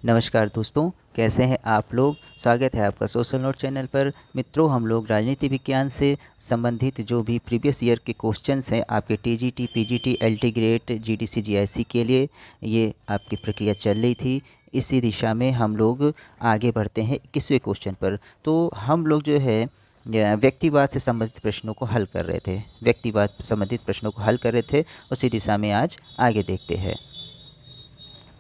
नमस्कार दोस्तों, कैसे हैं आप लोग। स्वागत है आपका सोशल नोट चैनल पर। मित्रों, हम लोग राजनीति विज्ञान से संबंधित जो भी प्रीवियस ईयर के क्वेश्चंस हैं आपके TGT, PGT, LT grade, GDC, GIC के लिए, ये आपकी प्रक्रिया चल रही थी। इसी दिशा में हम लोग आगे बढ़ते हैं 21वें क्वेश्चन पर। तो हम लोग जो है व्यक्तिवाद से संबंधित प्रश्नों को हल कर रहे थे, व्यक्तिवाद से संबंधित प्रश्नों को हल कर रहे थे। उसी दिशा में आज आगे देखते हैं।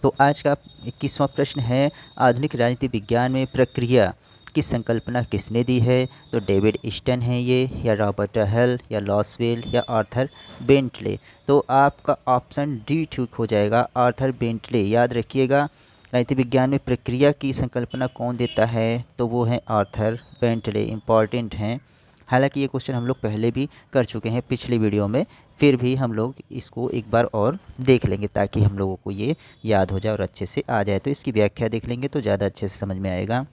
तो आज का 21वां प्रश्न है, आधुनिक राजनीति विज्ञान में प्रक्रिया की संकल्पना किसने दी है। तो डेविड स्टन है ये, या रॉबर्ट हल, या लॉसवेल, या आर्थर बेंटले। तो आपका ऑप्शन डी ठीक हो जाएगा, आर्थर बेंटले। याद रखिएगा, राजनीति विज्ञान में प्रक्रिया की संकल्पना कौन देता है, तो वो है आर्थर बेंटले। इम्पॉर्टेंट हैं। हालांकि ये क्वेश्चन हम लोग पहले भी कर चुके हैं पिछली वीडियो में, फिर भी हम लोग इसको एक बार और देख लेंगे ताकि हम लोगों को ये याद हो जाए और अच्छे से आ जाए। तो इसकी व्याख्या देख लेंगे तो ज़्यादा अच्छे से समझ में आएगा।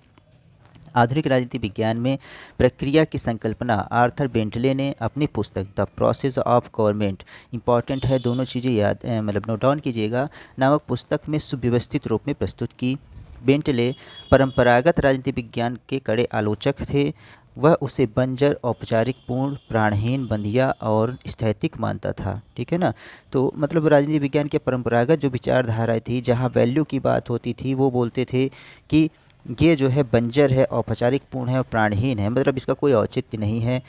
आधुनिक राजनीति विज्ञान में प्रक्रिया की संकल्पना आर्थर बेंटले ने अपनी पुस्तक the process of government, important है दोनों चीज़ें याद मतलब नोट डाउन कीजिएगा, नामक पुस्तक में सुव्यवस्थित रूप में प्रस्तुत की। बेंटले परंपरागत राजनीति विज्ञान के कड़े आलोचक थे। वह उसे बंजर, औपचारिक, पूर्ण, प्राणहीन, बंधिया और स्थैतिक मानता था। ठीक है ना। तो मतलब राजनीति विज्ञान के परंपरागत जो विचारधारा थी, जहाँ वैल्यू की बात होती थी, वो बोलते थे कि ये जो है बंजर है, औपचारिक, पूर्ण है और प्राणहीन है, मतलब इसका कोई औचित्य नहीं है।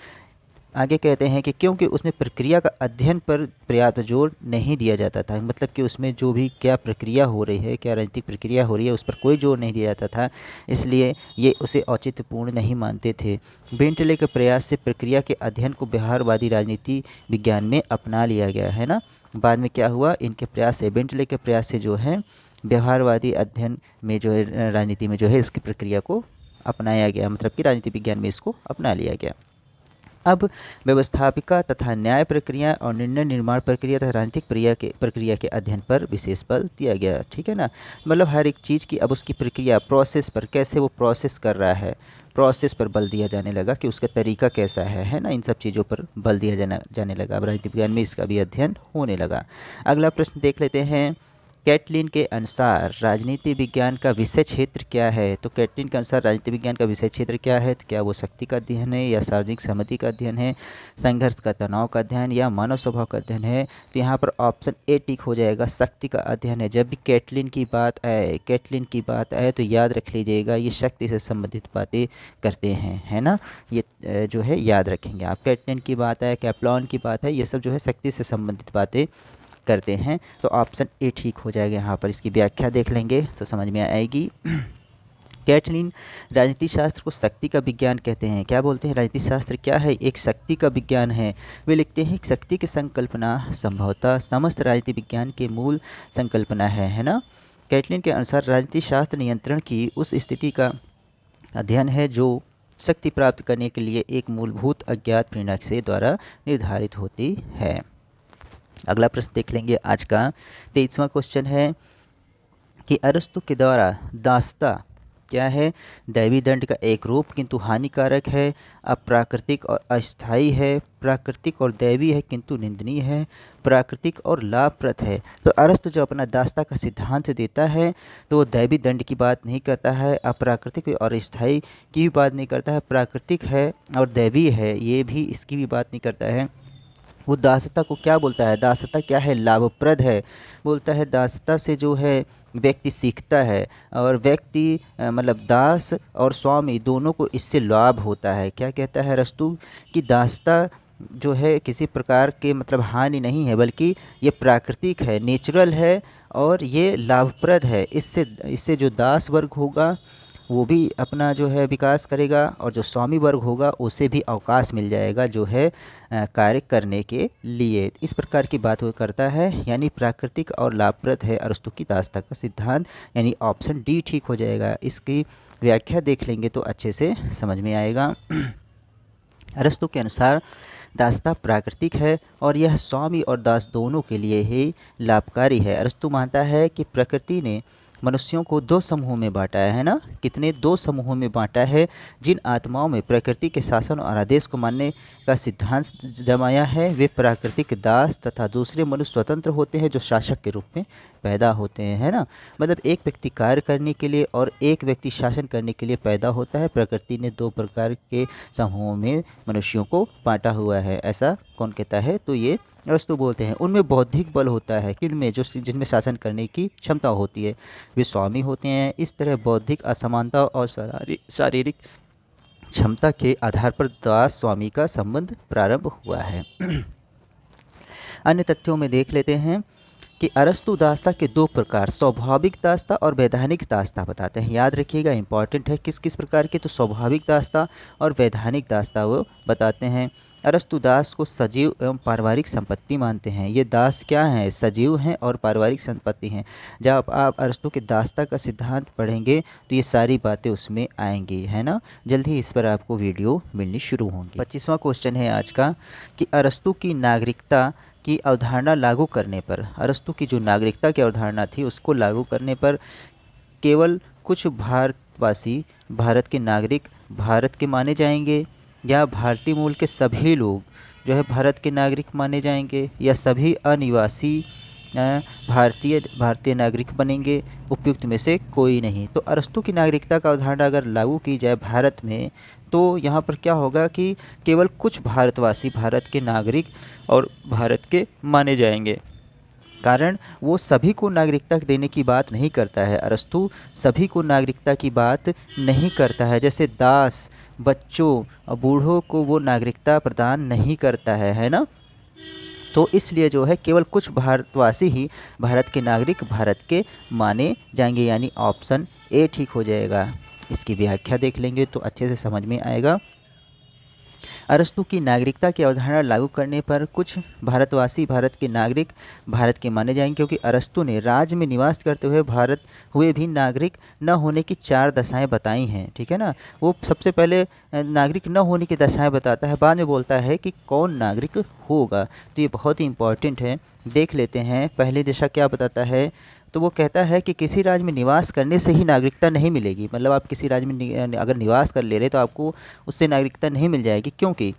आगे कहते हैं कि क्योंकि उसमें प्रक्रिया का अध्ययन पर पर्याप्त जोर नहीं दिया जाता था, मतलब कि उसमें जो भी क्या प्रक्रिया हो रही है, क्या राजनीतिक प्रक्रिया हो रही है, उस पर कोई जोर नहीं दिया जाता था, इसलिए ये उसे औचित्यपूर्ण नहीं मानते थे। बेंटले के प्रयास से प्रक्रिया के अध्ययन को व्यवहारवादी राजनीति विज्ञान में अपना लिया गया है ना। बाद में क्या हुआ, इनके प्रयास से, बेंटले के प्रयास से जो है व्यवहारवादी अध्ययन में जो है राजनीति में जो है इसकी प्रक्रिया को अपनाया गया, मतलब कि राजनीति विज्ञान में इसको अपना लिया गया। अब व्यवस्थापिका तथा न्याय प्रक्रिया और निर्णय निर्माण प्रक्रिया तथा राजनीतिक प्रक्रिया के अध्ययन पर विशेष बल दिया गया। ठीक है ना। मतलब हर एक चीज़ की अब उसकी प्रक्रिया, प्रोसेस पर, कैसे वो प्रोसेस कर रहा है, प्रोसेस पर बल दिया जाने लगा कि उसका तरीका कैसा है ना। इन सब चीज़ों पर बल दिया जाने लगा। अब राजनीति विज्ञान में इसका भी अध्ययन होने लगा। अगला प्रश्न देख लेते हैं। कैटलिन के अनुसार राजनीति विज्ञान का विषय क्षेत्र क्या है। तो कैटलिन के अनुसार राजनीति विज्ञान का विषय क्षेत्र क्या है, तो क्या वो शक्ति का अध्ययन है, या सार्वजनिक सहमति का अध्ययन है, संघर्ष का, तनाव का अध्ययन, या मानव स्वभाव का अध्ययन है। तो यहाँ पर ऑप्शन ए टिक हो जाएगा, शक्ति का अध्ययन है। जब भी कैटलिन की बात आए तो याद रख लीजिएगा, ये शक्ति से संबंधित बातें करते हैं, है ना। ये जो है याद रखेंगे आप। कैटलिन की बात आए, कैप्लॉन की बात है, ये सब जो है शक्ति से संबंधित बातें करते हैं। तो ऑप्शन ए ठीक हो जाएगा। यहाँ पर इसकी व्याख्या देख लेंगे तो समझ में आएगी। कैटलिन राजनीति शास्त्र को शक्ति का विज्ञान कहते हैं। क्या बोलते हैं, राजनीति शास्त्र क्या है, एक शक्ति का विज्ञान है। वे लिखते हैं कि शक्ति की संकल्पना संभवतः समस्त राजनीति विज्ञान के मूल संकल्पना है ना। कैटलिन के अनुसार राजनीति शास्त्र नियंत्रण की उस स्थिति का अध्ययन है जो शक्ति प्राप्त करने के लिए एक मूलभूत अज्ञात प्रेरणा से द्वारा निर्धारित होती है। अगला प्रश्न देख लेंगे आज का। 23वां क्वेश्चन है कि अरस्तु के द्वारा दासता क्या है, दैवी दंड का एक रूप किंतु हानिकारक है, अप्राकृतिक और अस्थायी है, प्राकृतिक और दैवी है किंतु निंदनीय है, प्राकृतिक और लाभप्रद है। तो अरस्तु जो अपना दासता का सिद्धांत देता है तो वो दैवी दंड की बात नहीं करता है, अप्राकृतिक और अस्थायी की भी बात नहीं करता है, प्राकृतिक है और दैवी है ये भी इसकी भी बात नहीं करता है। वो दासता को क्या बोलता है, दासता क्या है, लाभप्रद है। बोलता है दासता से जो है व्यक्ति सीखता है, और व्यक्ति मतलब दास और स्वामी दोनों को इससे लाभ होता है। क्या कहता है अरस्तु कि दासता जो है किसी प्रकार के मतलब हानि नहीं है, बल्कि ये प्राकृतिक है, नेचुरल है और ये लाभप्रद है। इससे इससे जो दास वर्ग होगा वो भी अपना जो है विकास करेगा, और जो स्वामी वर्ग होगा उसे भी अवकाश मिल जाएगा जो है कार्य करने के लिए। इस प्रकार की बात वो करता है, यानी प्राकृतिक और लाभप्रद है अरस्तु की दासता का सिद्धांत, यानी ऑप्शन डी ठीक हो जाएगा। इसकी व्याख्या देख लेंगे तो अच्छे से समझ में आएगा। अरस्तु के अनुसार दासता प्राकृतिक है और यह स्वामी और दास दोनों के लिए ही लाभकारी है। अरस्तु मानता है कि प्रकृति ने मनुष्यों को दो समूहों में बांटा है ना, कितने दो समूहों में बांटा है। जिन आत्माओं में प्रकृति के शासन और आदेश को मानने का सिद्धांत जमाया है वे प्राकृतिक दास तथा दूसरे मनुष्य स्वतंत्र होते हैं जो शासक के रूप में पैदा होते हैं, है ना। मतलब एक व्यक्ति कार्य करने के लिए और एक व्यक्ति शासन करने के लिए पैदा होता है। प्रकृति ने दो प्रकार के समूहों में मनुष्यों को बांटा हुआ है, ऐसा कौन कहता है, तो ये अरस्तु बोलते हैं। उनमें बौद्धिक बल होता है, किनमें, जो जिनमें शासन करने की क्षमता होती है, वे स्वामी होते हैं। इस तरह बौद्धिक असमानता और शारीरिक क्षमता के आधार पर दास स्वामी का संबंध प्रारंभ हुआ है। अन्य तथ्यों में देख लेते हैं कि अरस्तु दासता के दो प्रकार, स्वाभाविक दासता और वैधानिक दासता बताते हैं। याद रखिएगा, इंपॉर्टेंट है, किस किस प्रकार के, तो स्वाभाविक दासता और वैधानिक दासता वो बताते हैं। अरस्तु दास को सजीव एवं पारिवारिक संपत्ति मानते हैं। ये दास क्या हैं, सजीव हैं और पारिवारिक संपत्ति हैं। जब आप अरस्तु के दासता का सिद्धांत पढ़ेंगे तो ये सारी बातें उसमें आएंगी, है ना। जल्द ही इस पर आपको वीडियो मिलनी शुरू होंगी। 25वां क्वेश्चन है आज का कि अरस्तु की नागरिकता की अवधारणा लागू करने पर, अरस्तु की जो नागरिकता की अवधारणा थी उसको लागू करने पर केवल कुछ भारतवासी, भारत के नागरिक भारत के माने जाएंगे, या भारतीय मूल के सभी लोग जो है भारत के नागरिक माने जाएंगे, या सभी अनिवासी भारतीय नागरिक बनेंगे, उपयुक्त में से कोई नहीं। तो अरस्तु की नागरिकता का अवधारणा अगर लागू की जाए भारत में तो यहाँ पर क्या होगा कि केवल कुछ भारतवासी भारत के नागरिक और भारत के माने जाएंगे। कारण वो सभी को नागरिकता देने की बात नहीं करता है, अरस्तु सभी को नागरिकता की बात नहीं करता है। जैसे दास, बच्चों और बूढ़ों को वो नागरिकता प्रदान नहीं करता है ना। तो इसलिए जो है केवल कुछ भारतवासी ही भारत के नागरिक भारत के माने जाएंगे, यानी ऑप्शन ए ठीक हो जाएगा। इसकी व्याख्या देख लेंगे तो अच्छे से समझ में आएगा। अरस्तु की नागरिकता की अवधारणा लागू करने पर कुछ भारतवासी भारत के नागरिक भारत के माने जाएंगे, क्योंकि अरस्तु ने राज्य में निवास करते हुए भी नागरिक न होने की 4 दशाएं बताई हैं, ठीक है ना। वो सबसे पहले नागरिक न होने की दशाएं बताता है, बाद में बोलता है कि कौन नागरिक होगा। तो ये बहुत ही इम्पॉर्टेंट है, देख लेते हैं। पहली दशा क्या बताता है, तो वो कहता है कि किसी राज्य में निवास करने से ही नागरिकता नहीं मिलेगी। मतलब आप किसी राज्य में अगर निवास कर ले रहे तो आपको उससे नागरिकता नहीं मिल जाएगी, क्योंकि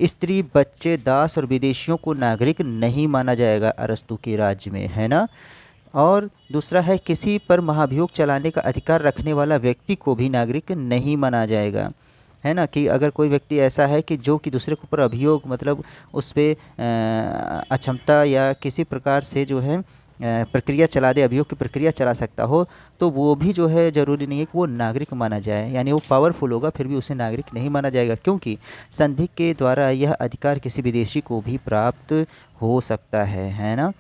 स्त्री, बच्चे, दास और विदेशियों को नागरिक नहीं माना जाएगा अरस्तु के राज्य में, है ना। और दूसरा है, किसी पर महाभियोग चलाने का अधिकार रखने वाला व्यक्ति को भी नागरिक नहीं माना जाएगा, है ना। कि अगर कोई व्यक्ति ऐसा है कि जो कि दूसरे के ऊपर अभियोग, मतलब उस पर अक्षमता या किसी प्रकार से जो है प्रक्रिया चला दे, अभियोग की प्रक्रिया चला सकता हो, तो वो भी जो है ज़रूरी नहीं है कि वो नागरिक माना जाए, यानी वो पावरफुल होगा फिर भी उसे नागरिक नहीं माना जाएगा, क्योंकि संधि के द्वारा यह अधिकार किसी विदेशी को भी प्राप्त हो सकता है ना।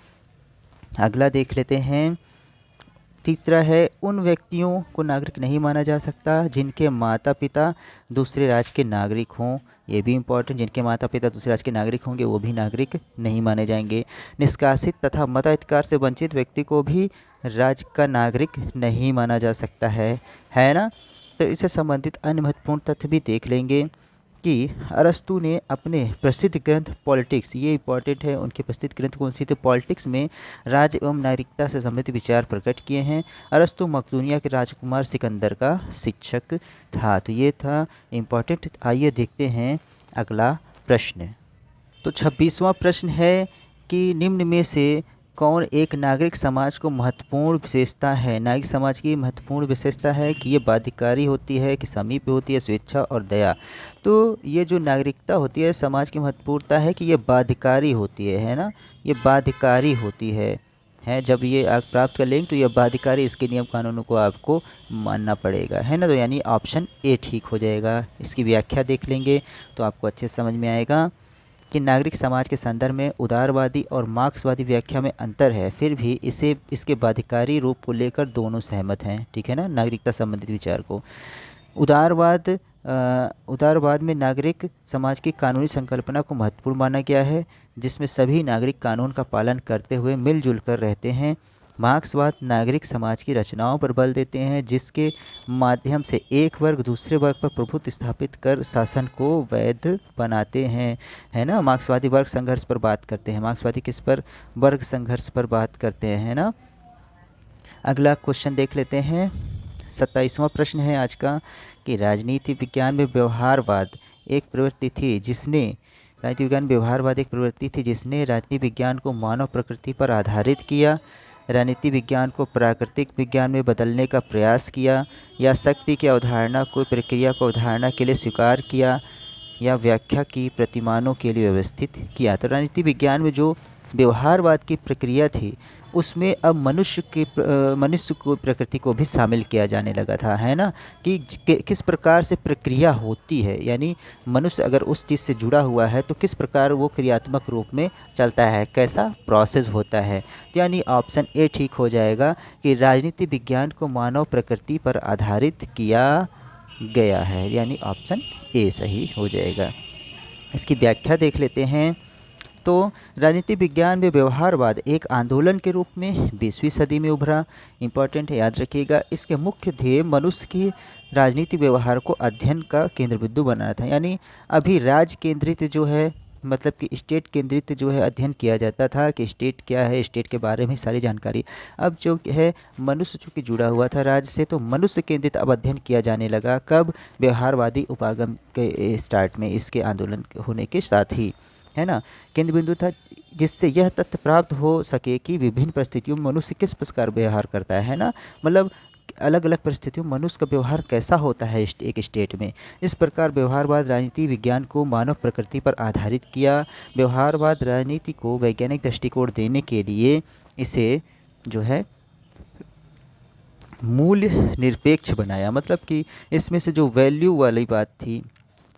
अगला देख लेते हैं। तीसरा है, उन व्यक्तियों को नागरिक नहीं माना जा सकता जिनके माता पिता दूसरे राज्य के नागरिक हों। ये भी इम्पोर्टेंट, जिनके माता पिता दूसरे राज्य के नागरिक होंगे वो भी नागरिक नहीं माने जाएंगे। निष्कासित तथा मताधिकार से वंचित व्यक्ति को भी राज्य का नागरिक नहीं माना जा सकता है ना। तो इससे संबंधित अन्य महत्वपूर्ण तथ्य भी देख लेंगे कि अरस्तु ने अपने प्रसिद्ध ग्रंथ पॉलिटिक्स, ये इंपॉर्टेंट है, उनके प्रसिद्ध ग्रंथ कौन सी थे, पॉलिटिक्स में राज्य एवं नागरिकता से संबंधित विचार प्रकट किए हैं। अरस्तु मकदूनिया के राजकुमार सिकंदर का शिक्षक था। तो ये था इम्पॉर्टेंट। आइए देखते हैं अगला प्रश्न। तो 26वां प्रश्न है कि निम्न में से कौन एक नागरिक समाज को महत्वपूर्ण विशेषता है। नागरिक समाज की महत्वपूर्ण विशेषता है कि ये बाध्यकारी होती है, कि समीप होती है, स्वेच्छा और दया। तो ये जो नागरिकता होती है समाज की महत्वपूर्णता है कि ये बाध्यकारी होती है ना। ये बाध्यकारी होती है जब ये आप प्राप्त कर लेंगे तो ये बाध्यकारी, इसके नियम कानूनों को आपको मानना पड़ेगा, है ना। तो यानी ऑप्शन ए ठीक हो जाएगा। इसकी व्याख्या देख लेंगे तो आपको अच्छे से समझ में आएगा कि नागरिक समाज के संदर्भ में उदारवादी और मार्क्सवादी व्याख्या में अंतर है, फिर भी इसके बाध्यकारी रूप को लेकर दोनों सहमत हैं, ठीक है ना। नागरिकता संबंधित विचार को उदारवाद में नागरिक समाज की कानूनी संकल्पना को महत्वपूर्ण माना गया है, जिसमें सभी नागरिक कानून का पालन करते हुए मिलजुल कर रहते हैं। मार्क्सवाद नागरिक समाज की रचनाओं पर बल देते हैं, जिसके माध्यम से एक वर्ग दूसरे वर्ग पर प्रभुत्व स्थापित कर शासन को वैध बनाते हैं, है ना। मार्क्सवादी वर्ग संघर्ष पर बात करते हैं। मार्क्सवादी किस पर, वर्ग संघर्ष पर बात करते हैं, है ना। अगला क्वेश्चन देख लेते हैं। 27वां प्रश्न है आज का कि राजनीति विज्ञान में व्यवहारवाद एक प्रवृत्ति थी जिसने राजनीति विज्ञान व्यवहारवाद एक प्रवृत्ति थी जिसने राजनीति विज्ञान को मानव प्रकृति पर आधारित किया, राजनीति विज्ञान को प्राकृतिक विज्ञान में बदलने का प्रयास किया, या शक्ति की अवधारणा को प्रक्रिया को अवधारणा के लिए स्वीकार किया, या व्याख्या की प्रतिमानों के लिए व्यवस्थित किया। तो राजनीति विज्ञान में जो व्यवहारवाद की प्रक्रिया थी उसमें अब मनुष्य को प्रकृति को भी शामिल किया जाने लगा था, है ना, कि किस प्रकार से प्रक्रिया होती है, यानी मनुष्य अगर उस चीज़ से जुड़ा हुआ है तो किस प्रकार वो क्रियात्मक रूप में चलता है, कैसा प्रोसेस होता है। तो यानी ऑप्शन ए ठीक हो जाएगा कि राजनीति विज्ञान को मानव प्रकृति पर आधारित किया गया है, यानी ऑप्शन ए सही हो जाएगा। इसकी व्याख्या देख लेते हैं। तो राजनीति विज्ञान में व्यवहारवाद एक आंदोलन के रूप में 20वीं सदी में उभरा। इम्पॉर्टेंट है, याद रखिएगा। इसके मुख्य ध्येय मनुष्य की राजनीतिक व्यवहार को अध्ययन का केंद्र बिंदु बनाना था। यानी अभी राज्य केंद्रित जो है, मतलब कि स्टेट केंद्रित जो है अध्ययन किया जाता था कि स्टेट क्या है, स्टेट के बारे में सारी जानकारी। अब जो है मनुष्य चूँकि जुड़ा हुआ था राज्य से, तो मनुष्य केंद्रित अब अध्ययन किया जाने लगा। कब? व्यवहारवादी उपागम के स्टार्ट में, इसके आंदोलन होने के साथ ही, है ना। केंद्र बिंदु था जिससे यह तथ्य प्राप्त हो सके कि विभिन्न परिस्थितियों में मनुष्य किस प्रकार व्यवहार करता है ना, मतलब अलग अलग परिस्थितियों में मनुष्य का व्यवहार कैसा होता है एक स्टेट में। इस प्रकार व्यवहारवाद राजनीति विज्ञान को मानव प्रकृति पर आधारित किया। व्यवहारवाद राजनीति को वैज्ञानिक दृष्टिकोण देने के लिए इसे जो है मूल्य निरपेक्ष बनाया, मतलब कि इसमें से जो वैल्यू वाली बात थी,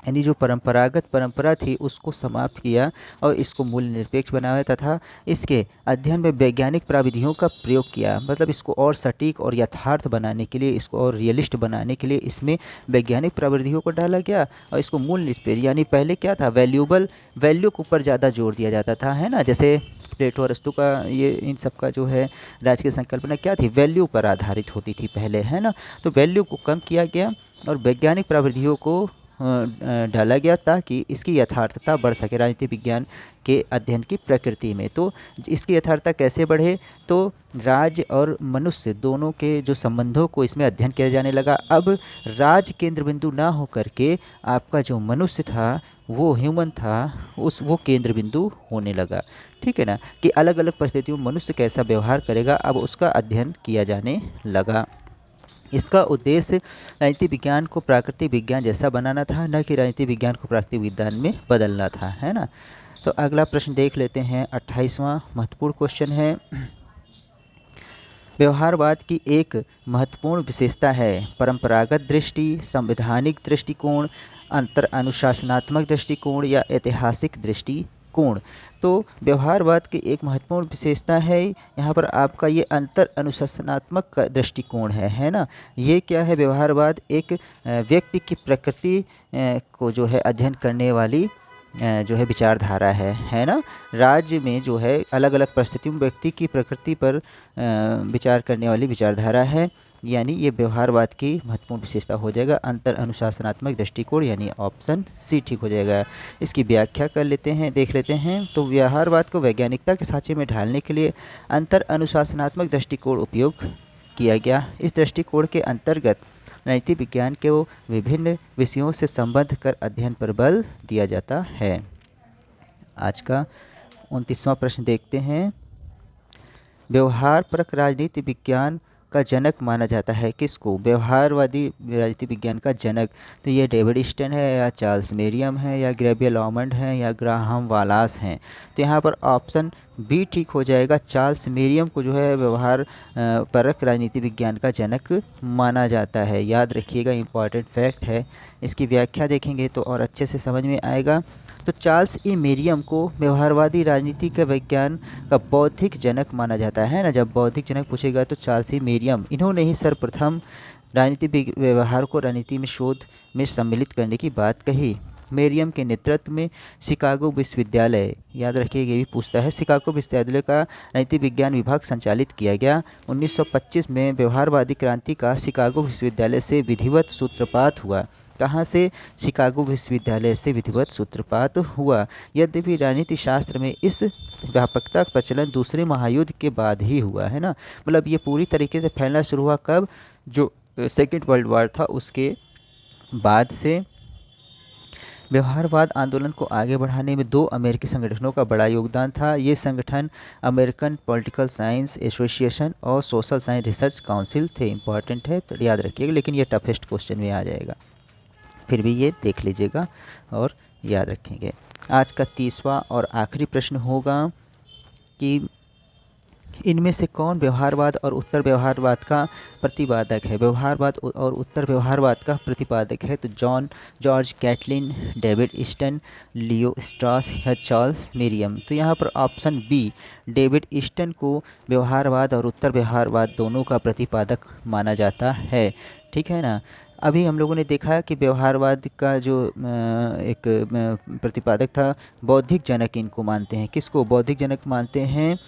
यानी जो परंपरागत परंपरा थी, उसको समाप्त किया और इसको मूल्य निरपेक्ष बनाया तथा इसके अध्ययन में वैज्ञानिक प्राविधियों का प्रयोग किया। मतलब इसको और सटीक और यथार्थ बनाने के लिए, इसको और रियलिस्ट बनाने के लिए इसमें वैज्ञानिक प्राविधियों को डाला गया और इसको मूल्य निरपेक्ष, यानी पहले क्या था, वैल्यू के ऊपर ज़्यादा जोर दिया जाता था, है ना। जैसे प्लेटो अरस्तु का ये इन सब का जो है राजकीय संकल्पना क्या थी, वैल्यू पर आधारित होती थी पहले, है ना। तो वैल्यू को कम किया गया और वैज्ञानिक प्राविधियों को डाला गया ताकि इसकी यथार्थता बढ़ सके राजनीति विज्ञान के अध्ययन की प्रकृति में। तो इसकी यथार्थता कैसे बढ़े, तो राज्य और मनुष्य दोनों के जो संबंधों को इसमें अध्ययन किया जाने लगा। अब राज्य केंद्र बिंदु ना हो करके आपका जो मनुष्य था, वो ह्यूमन था, वो केंद्र बिंदु होने लगा, ठीक है ना, कि अलग अलग परिस्थितियों में मनुष्य कैसा व्यवहार करेगा, अब उसका अध्ययन किया जाने लगा। इसका उद्देश्य राजनीति विज्ञान को प्राकृतिक विज्ञान जैसा बनाना था, न कि राजनीति विज्ञान को प्राकृतिक विज्ञान में बदलना था, है ना। तो अगला प्रश्न देख लेते हैं। 28वां महत्वपूर्ण क्वेश्चन है, व्यवहारवाद की एक महत्वपूर्ण विशेषता है परंपरागत दृष्टि, संवैधानिक दृष्टिकोण, अंतर अनुशासनात्मक दृष्टिकोण या ऐतिहासिक दृष्टिकोण। तो व्यवहारवाद की एक महत्वपूर्ण विशेषता है यहाँ पर आपका ये अंतर अनुशासनात्मक दृष्टिकोण है ना। ये क्या है, व्यवहारवाद एक व्यक्ति की प्रकृति को जो है अध्ययन करने वाली जो है विचारधारा है ना। राज्य में जो है अलग अलग परिस्थितियों में व्यक्ति की प्रकृति पर विचार करने वाली विचारधारा है, यानी ये व्यवहारवाद की महत्वपूर्ण विशेषता हो जाएगा, अंतर अनुशासनात्मक दृष्टिकोण, यानी ऑप्शन सी ठीक हो जाएगा। इसकी व्याख्या कर लेते हैं, देख लेते हैं। तो व्यवहारवाद को वैज्ञानिकता के सांचे में ढालने के लिए अंतर अनुशासनात्मक दृष्टिकोण उपयोग किया गया। इस दृष्टिकोण के अंतर्गत राजनीति विज्ञान के विभिन्न विषयों से संबद्ध कर अध्ययन पर बल दिया जाता है। आज का 29वां प्रश्न देखते हैं। व्यवहारपरक राजनीति विज्ञान का जनक माना जाता है किसको, व्यवहारवादी राजनीति विज्ञान का जनक। तो ये डेविड स्टन है, या चार्ल्स मेरियम है, या ग्रेबियल ऑमंड है, या ग्राहम वालास हैं। तो यहाँ पर ऑप्शन बी ठीक हो जाएगा। चार्ल्स मेरियम को जो है व्यवहार परक राजनीति विज्ञान का जनक माना जाता है। याद रखिएगा, इम्पॉर्टेंट फैक्ट है। इसकी व्याख्या देखेंगे तो और अच्छे से समझ में आएगा। तो चार्ल्स ई मेरियम को व्यवहारवादी राजनीति का विज्ञान का बौद्धिक जनक माना जाता है ना। जब बौद्धिक जनक पूछेगा तो चार्ल्स ई मेरियम, इन्होंने ही सर्वप्रथम राजनीति व्यवहार को राजनीति में शोध में सम्मिलित करने की बात कही। मेरियम के नेतृत्व में शिकागो विश्वविद्यालय, याद रखिए ये भी पूछता है, शिकागो विश्वविद्यालय का राजनीति विज्ञान विभाग संचालित किया गया। 1925 में व्यवहारवादी क्रांति का शिकागो विश्वविद्यालय से विधिवत सूत्रपात हुआ। कहाँ से? शिकागो विश्वविद्यालय से विधिवत सूत्रपात हुआ। यद्यपि राजनीति शास्त्र में इस व्यापकता का प्रचलन दूसरे महायुद्ध के बाद ही हुआ है ना, मतलब ये पूरी तरीके से फैलना शुरू हुआ कब? जो सेकेंड वर्ल्ड वॉर था उसके बाद से। व्यवहारवाद आंदोलन को आगे बढ़ाने में दो अमेरिकी संगठनों का बड़ा योगदान था। ये संगठन अमेरिकन पॉलिटिकल साइंस एसोसिएशन और सोशल साइंस रिसर्च काउंसिल थे। इंपॉर्टेंट है तो याद रखिएगा, लेकिन ये टफेस्ट क्वेश्चन में आ जाएगा, फिर भी ये देख लीजिएगा और याद रखेंगे। आज का 30वां और आखिरी प्रश्न होगा कि इनमें से कौन व्यवहारवाद और उत्तर व्यवहारवाद का प्रतिपादक है? व्यवहारवाद और उत्तर व्यवहारवाद का प्रतिपादक है तो George Catlin, David Easton, Leo Strauss या चार्ल्स मेरियम। तो यहाँ पर ऑप्शन बी डेविड ईस्टन को व्यवहारवाद और उत्तर व्यवहारवाद दोनों का प्रतिपादक माना जाता है। ठीक है ना। अभी हम लोगों ने देखा कि व्यवहारवाद का जो एक प्रतिपादक था, बौद्धिक जनक इनको मानते हैं। किसको बौद्धिक जनक मानते हैं?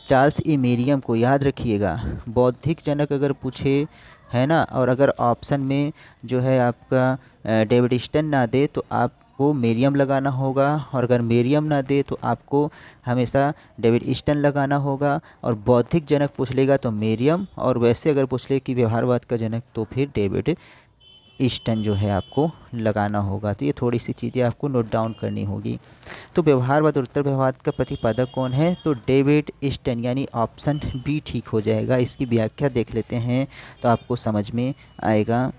चार्ल्स ई मेरियम को। याद रखिएगा, बौद्धिक जनक अगर पूछे है ना, और अगर ऑप्शन में जो है आपका डेविड ईस्टन ना दे तो आपको मेरियम लगाना होगा, और अगर मेरियम ना दे तो आपको हमेशा डेविड ईस्टन लगाना होगा। और बौद्धिक जनक पूछ लेगा तो मेरियम, और वैसे अगर पूछ ले कि व्यवहारवाद का जनक तो फिर डेविड ईस्टन जो है आपको लगाना होगा। तो ये थोड़ी सी चीज़ें आपको नोट डाउन करनी होगी। तो व्यवहारवाद और उत्तर व्यवहार का प्रतिपादक कौन है? तो डेविड ईस्टन, यानी ऑप्शन बी ठीक हो जाएगा। इसकी व्याख्या देख लेते हैं तो आपको समझ में आएगा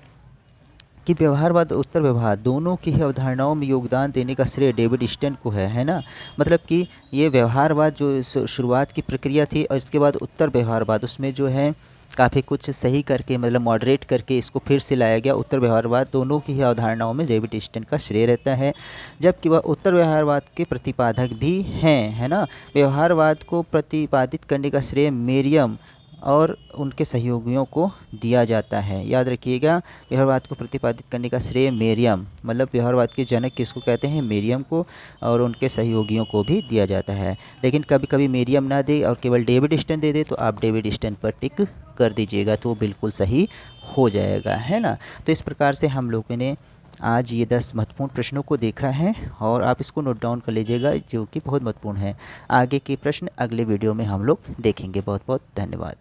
कि व्यवहारवाद और उत्तर व्यवहार दोनों की ही अवधारणाओं में योगदान देने का श्रेय डेविड ईस्टन को है ना। मतलब कि ये व्यवहारवाद जो शुरुआत की प्रक्रिया थी, और इसके बाद उत्तर व्यवहारवाद उसमें जो है काफ़ी कुछ सही करके, मतलब मॉडरेट करके इसको फिर से लाया गया। उत्तर व्यवहारवाद दोनों की ही अवधारणाओं में डेविड ईस्टन का श्रेय रहता है, जबकि वह उत्तर व्यवहारवाद के प्रतिपादक भी हैं, है ना। व्यवहारवाद को प्रतिपादित करने का श्रेय मेरियम और उनके सहयोगियों को दिया जाता है। याद रखिएगा, व्यवहारवाद को प्रतिपादित करने का श्रेय मेरियम, मतलब व्यवहारवाद के जनक किसको कहते हैं? मेरियम को, और उनके सहयोगियों को भी दिया जाता है। लेकिन कभी कभी मेरियम ना दे और केवल डेविड ईस्टन दे दे तो आप डेविड ईस्टन पर टिक कर दीजिएगा, तो वो बिल्कुल सही हो जाएगा, है ना। तो इस प्रकार से हम लोगों ने आज ये 10 महत्वपूर्ण प्रश्नों को देखा है, और आप इसको नोट डाउन कर लीजिएगा जो कि बहुत महत्वपूर्ण है। आगे के प्रश्न अगले वीडियो में हम लोग देखेंगे। बहुत बहुत धन्यवाद।